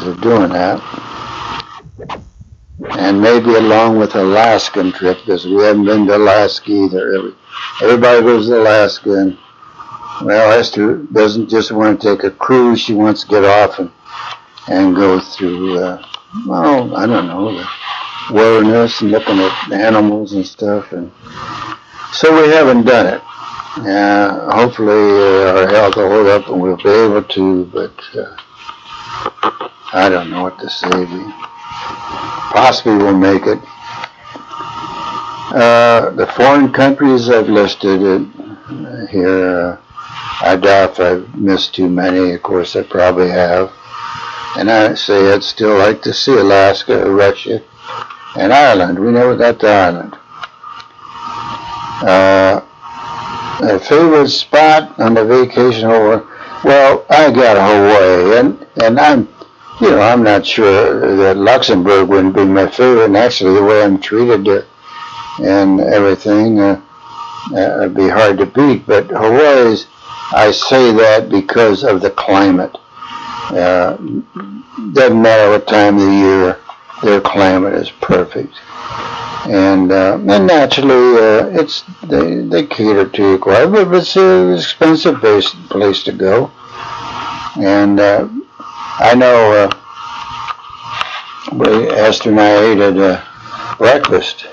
of doing that. And maybe along with Alaskan trip, because we haven't been to Alaska either. Everybody goes to Alaska, and well, Esther doesn't just want to take a cruise. She wants to get off and go through, well, I don't know, the wilderness and looking at animals and stuff. And so we haven't done it. Hopefully our health will hold up and we'll be able to, but I don't know what to say. We possibly will make it. The foreign countries I've listed here, I doubt if I've missed too many. Of course, I probably have. And I say I'd still like to see Alaska, Russia, and Ireland. We never got to Ireland. A favorite spot on the vacation over? Well, I got Hawaii, and I'm not sure that Luxembourg wouldn't be my favorite. And actually, the way I'm treated there and everything, it'd be hard to beat. But Hawaii's, I say that because of the climate. Doesn't matter what time of the year, their climate is perfect. And naturally, they cater to it quite, but it's an expensive place to go. And I know Esther and I ate at breakfast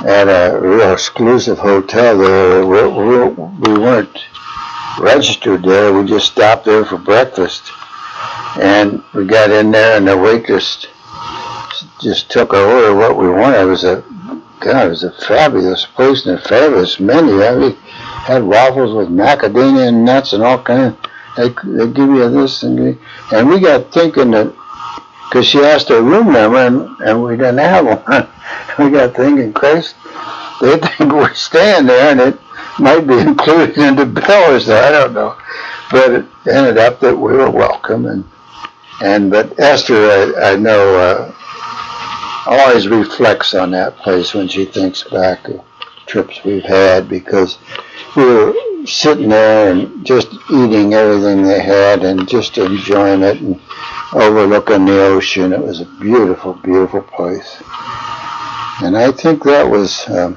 at a real exclusive hotel there. We weren't registered there. We just stopped there for breakfast. And we got in there, and the waitress just took our order what we wanted. It was a fabulous place and a fabulous menu. We had waffles with macadamia and nuts and all kinds. They give you this and we got thinking that because she asked our room number and we didn't have one. We got thinking, Christ, they think we're staying there and it might be included in the bill or so. I don't know, but it ended up that we were welcome but Esther, I know, always reflects on that place when she thinks back of trips we've had, because we were sitting there and just eating everything they had and just enjoying it and overlooking the ocean. It was a beautiful, beautiful place. And I think that was, that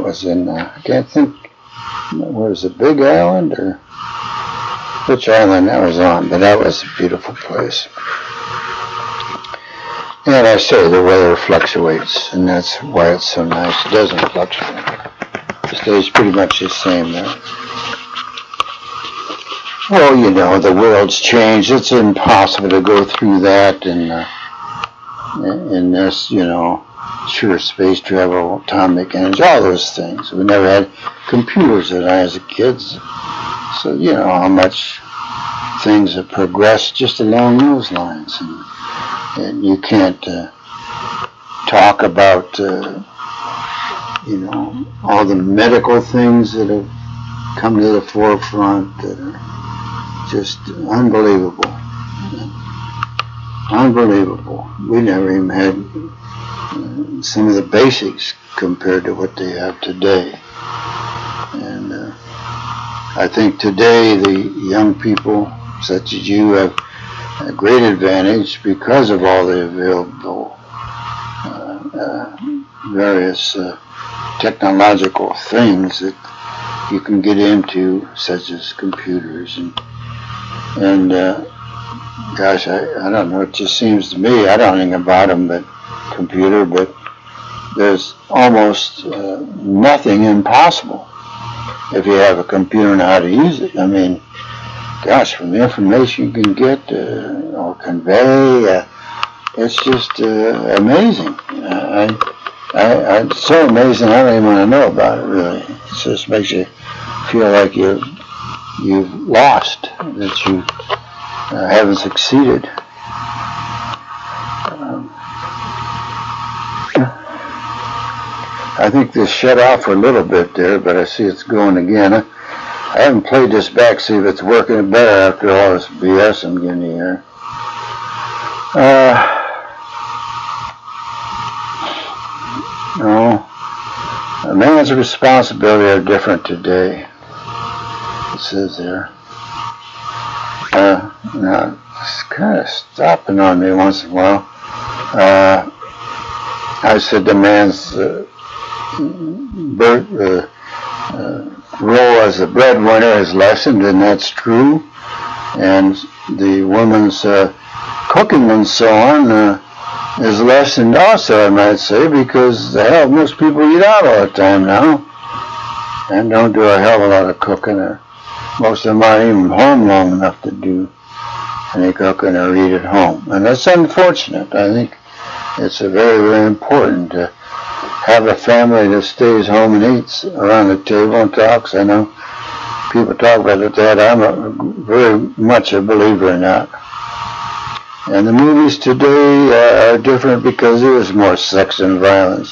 was in I can't think, was it Big Island or which island that was on, but that was a beautiful place. And I say the weather fluctuates, and that's why it's so nice. It doesn't fluctuate. It stays pretty much the same there. Well, the world's changed. It's impossible to go through that in this, sure, space travel, atomic energy, all those things. We never had computers as a kid. So, how much things have progressed just along those lines. And you can't talk about, all the medical things that have come to the forefront that are just unbelievable. Unbelievable. We never even had some of the basics compared to what they have today. And I think today the young people, such as you, have a great advantage because of all the available various technological things that you can get into, such as computers and gosh, I don't know, it just seems to me, I don't know anything about them, but there's almost nothing impossible if you have a computer and know how to use it. I mean, gosh, from the information you can get or convey, it's just amazing. It's so amazing I don't even want to know about it, really. It just makes you feel like you've lost, that you haven't succeeded. I think this shut off for a little bit there, but I see it's going again. I haven't played this back, see if it's working better after all this BS I'm getting here. No, a man's responsibility are different today, it says there. Now, it's kind of stopping on me once in a while. I said the man's role as a breadwinner has lessened, and that's true. And the woman's cooking and so on is lessened also, I might say, because hell, most people eat out all the time now and don't do a hell of a lot of cooking. Most of them aren't even home long enough to do any cooking or eat at home. And that's unfortunate. I think it's very, very important to have a family that stays home and eats around the table and talks. I know people talk about that. I'm very much a believer in that. And the movies today are different because there is more sex and violence.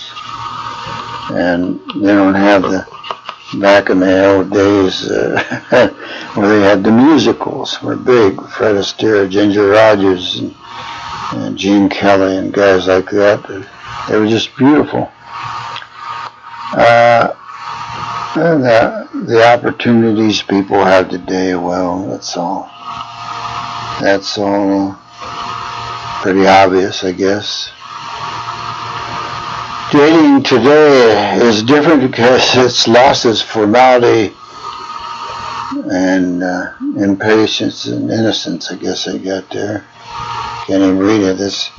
And they don't have the back in the old days where they had the musicals were big. Fred Astaire, Ginger Rogers, and Gene Kelly and guys like that. They were just beautiful. And the opportunities people have today, well, that's all pretty obvious, I guess. Dating today is different because it's lost its formality and impatience and innocence, I guess I got there. Can't even read it.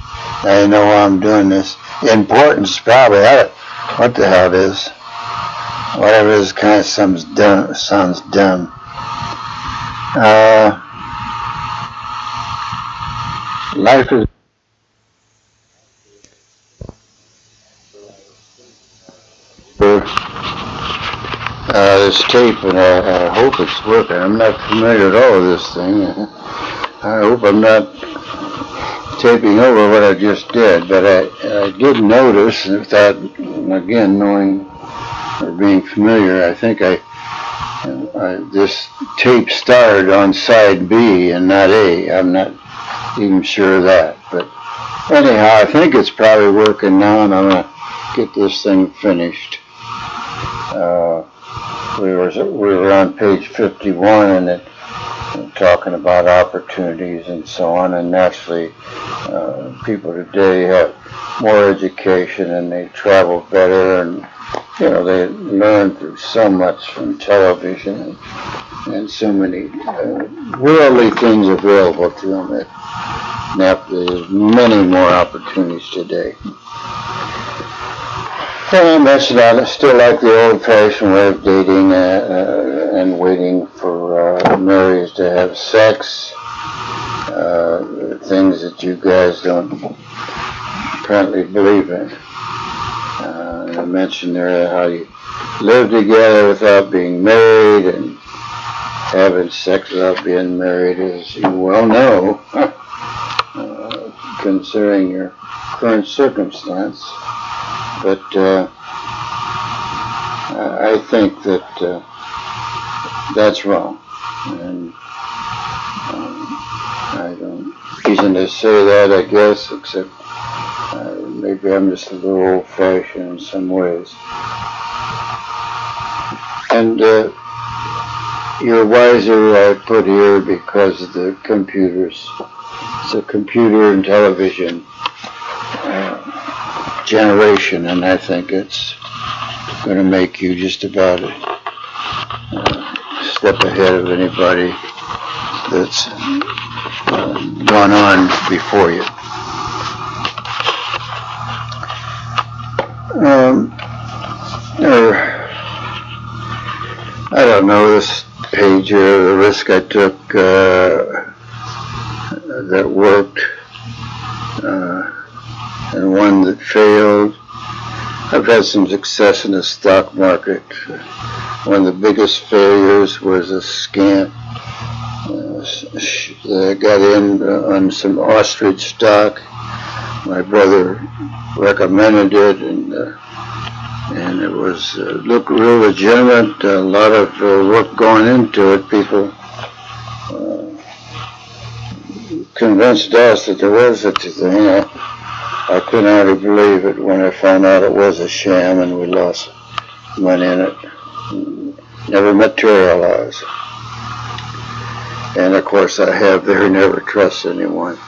I know why I'm doing this. Importance, probably. What the hell it is. Whatever it is, kind of sounds dumb. Life is this tape, and I hope it's working. I'm not familiar at all with this thing. I hope I'm not taping over what I just did, but I did notice, without, again, knowing or being familiar, I think this tape started on side B and not A. I'm not even sure of that, but anyhow, I think it's probably working now, and I'm going to get this thing finished. We were on page 51, and it talking about opportunities and so on, and naturally people today have more education and they travel better, and they learn through so much from television and so many worldly things available to them that there's many more opportunities today. I mentioned I still like the old-fashioned way of dating and waiting for marriage to have sex. Things that you guys don't apparently believe in. I mentioned there how you live together without being married and having sex without being married, as you well know, considering your current circumstance. But I think that that's wrong, and I don't reason to say that, I guess, except maybe I'm just a little old-fashioned in some ways. And you're wiser, I put here, because of the computers. It's a computer and television generation, and I think it's going to make you just about a step ahead of anybody that's gone on before you. I don't know, this page here, the risk I took that worked, and one that failed. I've had some success in the stock market. One of the biggest failures was a scam. I got in on some ostrich stock. My brother recommended it, and it was looked real legitimate. A lot of work going into it. People convinced us that there was such a thing. I couldn't hardly believe it when I found out it was a sham and we lost money in it. Never materialized. And of course I have there, never trust anyone.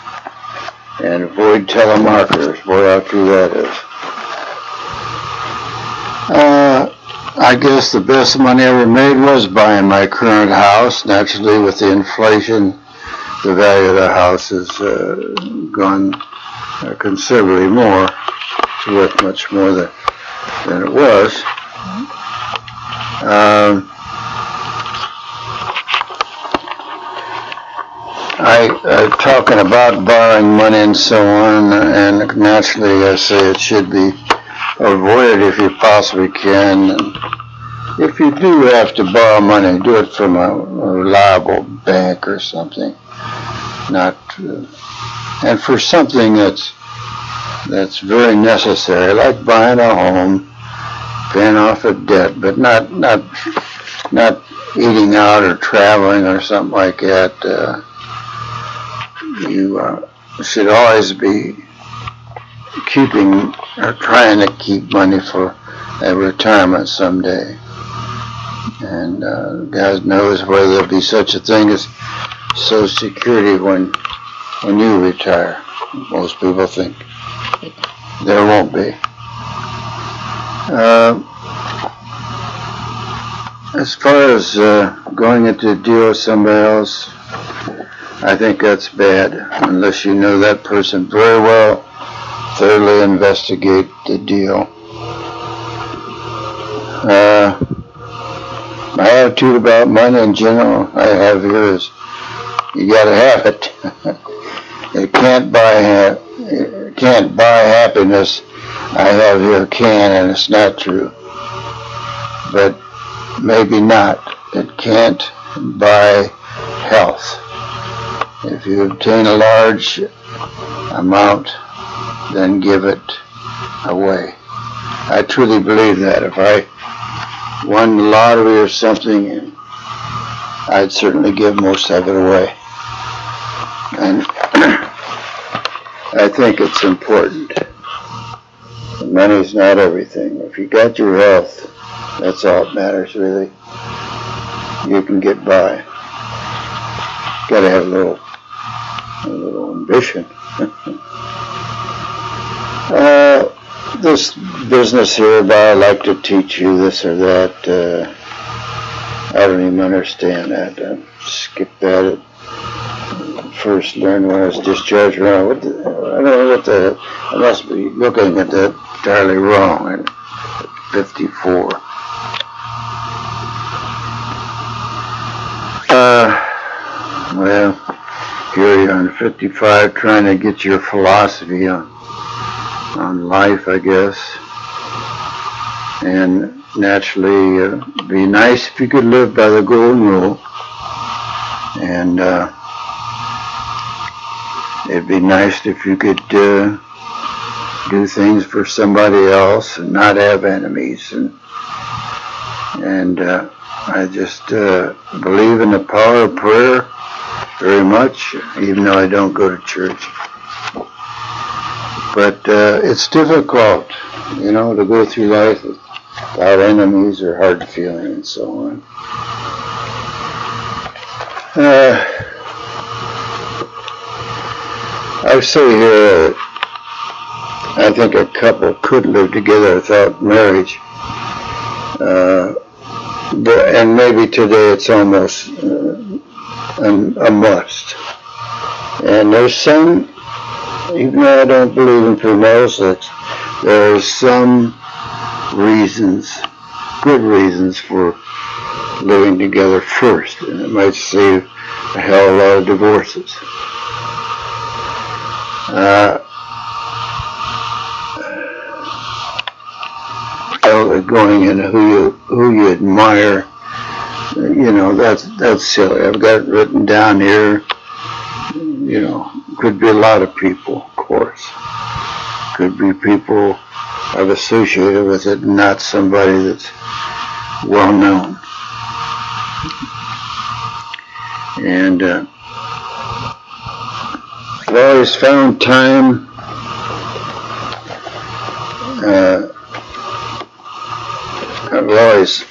And avoid telemarketers. Boy, how true that is. I guess the best money I ever made was buying my current house. Naturally, with the inflation, the value of the house has gone considerably more. It's worth much more than it was. Talking about borrowing money and so on, and naturally I say it should be avoided if you possibly can. And if you do have to borrow money, do it from a reliable bank or something. And for something that's very necessary, like buying a home, paying off a debt, but not eating out or traveling or something like that. You should always be keeping or trying to keep money for a retirement someday. And God knows whether there'll be such a thing as Social Security when you retire. Most people think there won't be. As far as going into a deal with somebody else, I think that's bad, unless you know that person very well. Thoroughly investigate the deal. My attitude about money in general I have here is you gotta have it. It can't buy happiness. I have here can, and it's not true. But maybe not. It can't buy health. If you obtain a large amount, then give it away. I truly believe that. If I won the lottery or something, I'd certainly give most of it away. And I think it's important. Money's not everything. If you got your health, that's all that matters, really. You can get by. Gotta have a little ambition. This business here about I like to teach you this or that, I don't even understand that. Skip that. First learned when I was discharged around. I don't know what the. I must be looking at that entirely wrong. At 54. Well, here you are on 55, trying to get your philosophy on life, I guess. And naturally, be nice if you could live by the golden rule. And it'd be nice if you could do things for somebody else and not have enemies. And I just believe in the power of prayer very much, even though I don't go to church. But it's difficult, to go through life without enemies or hard feeling and so on. I say here, I think a couple could live together without marriage. And maybe today it's almost a must. And there's some, even though I don't believe in premarital sex, there are some reasons, good reasons for living together first. And it might save a hell of a lot of divorces. Going into who you admire, that's silly. I've got it written down here. Could be a lot of people, of course. Could be people I've associated with it, not somebody that's well known. And I've always found time. I was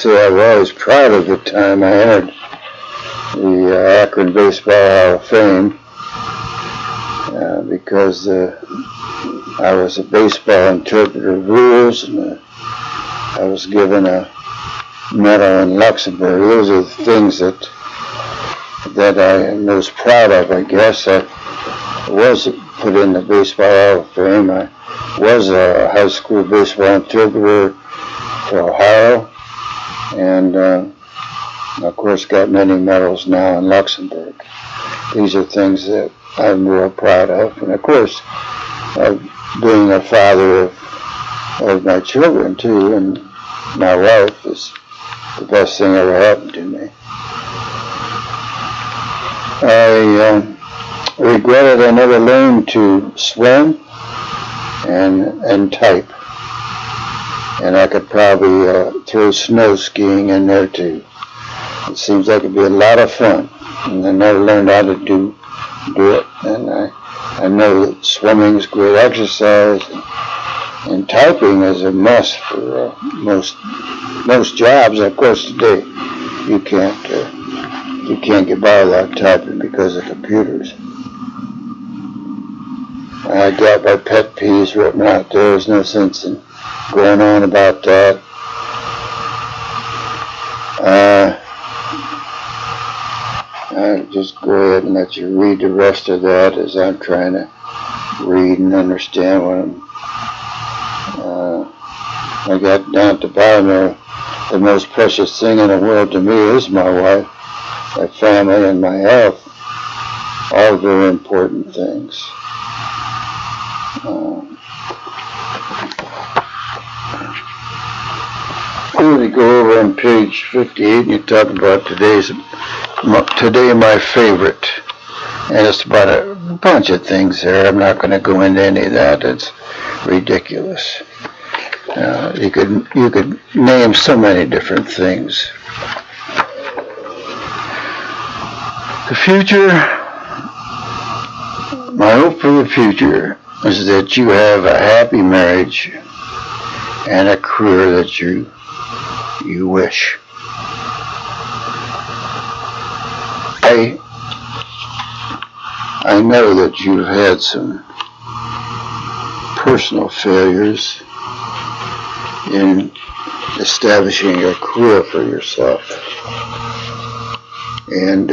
always proud of the time I entered the Akron Baseball Hall of Fame because I was a baseball interpreter of rules, and I was given a medal in Luxembourg. Those are the things that I am most proud of, I guess. I was put in the Baseball Hall of Fame. I was a high school baseball interpreter for Ohio, and of course got many medals now in Luxembourg. These are things that I'm real proud of, and of course being a father of my children too, and my wife is the best thing ever happened to me. I regretted I never learned to swim and type, and I could probably throw snow skiing in there too. It seems like it'd be a lot of fun, and I never learned how to do it. And I know that swimming is great exercise, and typing is a must for most jobs. Of course, today you can't get by without typing because of computers. I got my pet peeves written out there. There's no sense in going on about that. I'll just go ahead and let you read the rest of that as I'm trying to read and understand what I got down at the bottom there. The most precious thing in the world to me is my wife, my family, and my health. All very important things. I'm going to go over on page 58 and you talk about today my favorite. And it's about a bunch of things there. I'm not going to go into any of that. It's ridiculous. You could name so many different things. The future, my hope for the future is that you have a happy marriage and a career that you wish. I know that you've had some personal failures in establishing a career for yourself. And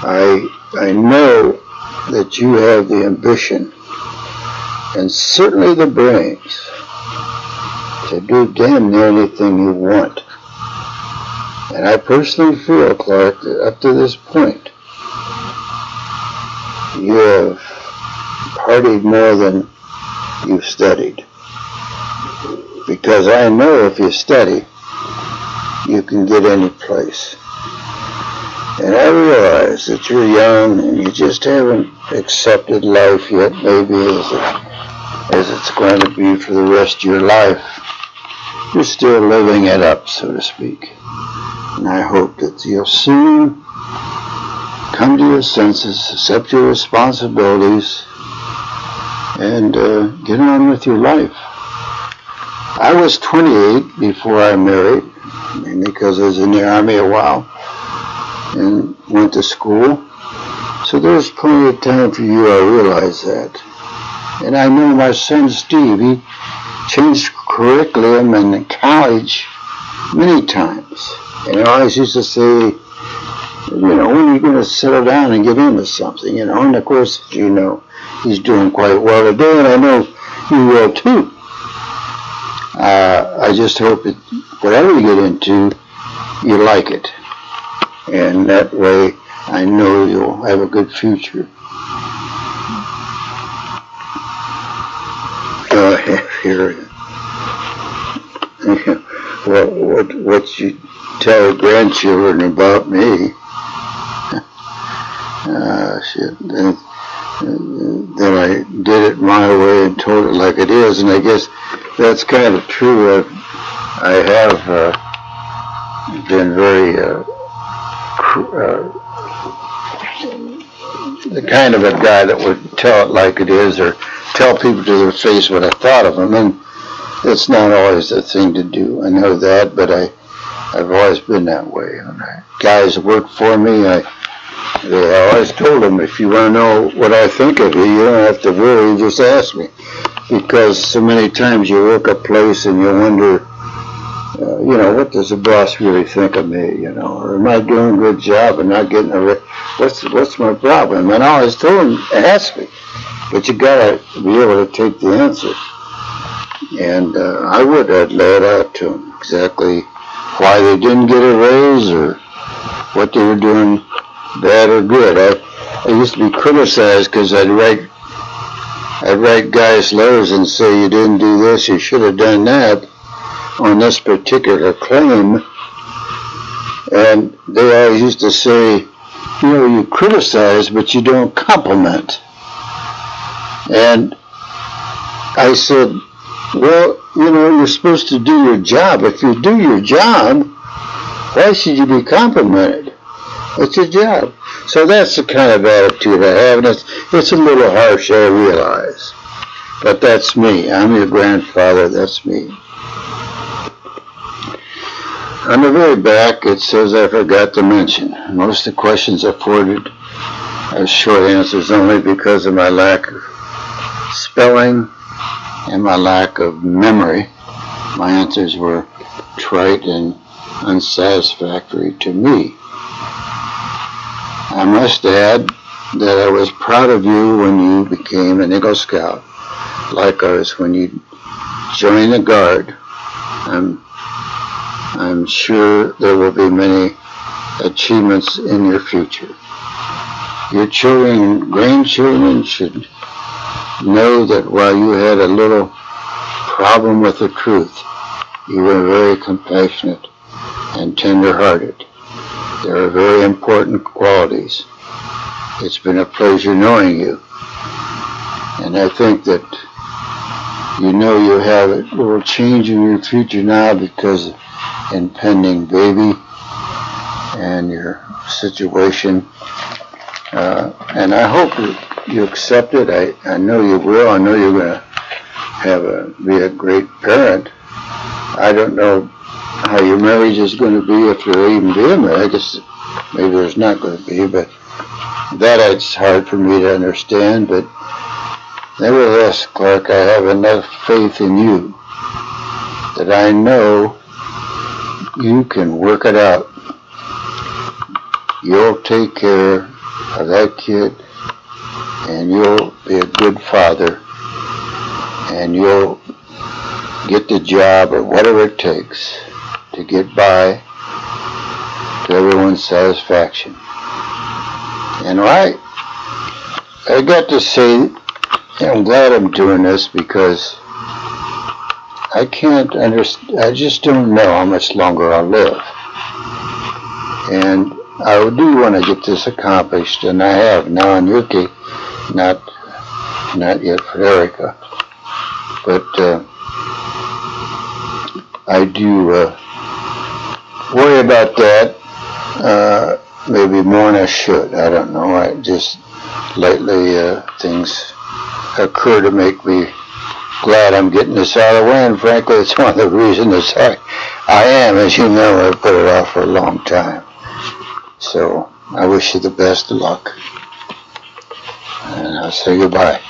I know that you have the ambition and certainly the brains to do damn near anything you want. And I personally feel, Clark, that up to this point, you have partied more than you've studied. Because I know if you study, you can get any place. And I realize that you're young and you just haven't accepted life yet, maybe as it's going to be for the rest of your life. You're still living it up, so to speak. And I hope that you'll soon come to your senses, accept your responsibilities, and get on with your life. I was 28 before I married, because I was in the Army a while and went to school. So there's plenty of time for you, I realize that. And I know my son Steve, he changed curriculum in college many times. And I always used to say, when are you going to settle down and get into something, And of course, he's doing quite well today, and I know you will too. I just hope that whatever you get into, you like it. And that way, I know you'll have a good future. Here. What you tell grandchildren about me? Shit. Then I did it my way and told it like it is, and I guess that's kind of true. I have been very the kind of a guy that would tell it like it is, or tell people to their face what I thought of them, and it's not always the thing to do. I know that, but I've always been that way. When guys work for me, I always told them, if you want to know what I think of you, you don't have to worry, just ask me. Because so many times you work a place and you wonder, what does the boss really think of me, or am I doing a good job and not getting what's my problem? And I always told them, ask me, but you gotta be able to take the answer. And I'd lay it out to them exactly why they didn't get a raise or what they were doing bad or good. I used to be criticized because I'd write guys letters and say, you didn't do this, you should have done that on this particular claim. And they always used to say, you criticize, but you don't compliment. And I said, well, you're supposed to do your job. If you do your job, why should you be complimented? It's your job. So that's the kind of attitude I have, and it's a little harsh, I realize. But that's me. I'm your grandfather. That's me. On the very back, it says I forgot to mention. Most of the questions I forwarded are short answers only because of my lack of spelling and my lack of memory. My answers were trite and unsatisfactory to me. I must add that I was proud of you when you became an Eagle Scout. Likewise, when you joined the Guard, I'm sure there will be many achievements in your future. Your children and grandchildren should know that while you had a little problem with the truth, you were very compassionate and tender-hearted. They are very important qualities. It's been a pleasure knowing you. And I think that you have a little change in your future now because of impending baby and your situation. And I hope you accept it. I know you will. I know you're going to be a great parent. I don't know how your marriage is going to be, if you'll even be married. I guess maybe there's not going to be, but it's hard for me to understand. But nevertheless, Clark, I have enough faith in you that I know you can work it out. You'll take care of that kid, and you'll be a good father, and you'll get the job or whatever it takes to get by to everyone's satisfaction. And I got to say, I'm glad I'm doing this because I can't understand, I just don't know how much longer I'll live. And I do want to get this accomplished, and I have now in your case, not yet for Erica. But I do worry about that, maybe more than I should. I don't know. I just lately things occur to make me glad I'm getting this out of the way, and frankly, it's one of the reasons I am. As you know, I put it off for a long time. So I wish you the best of luck, and I'll say goodbye.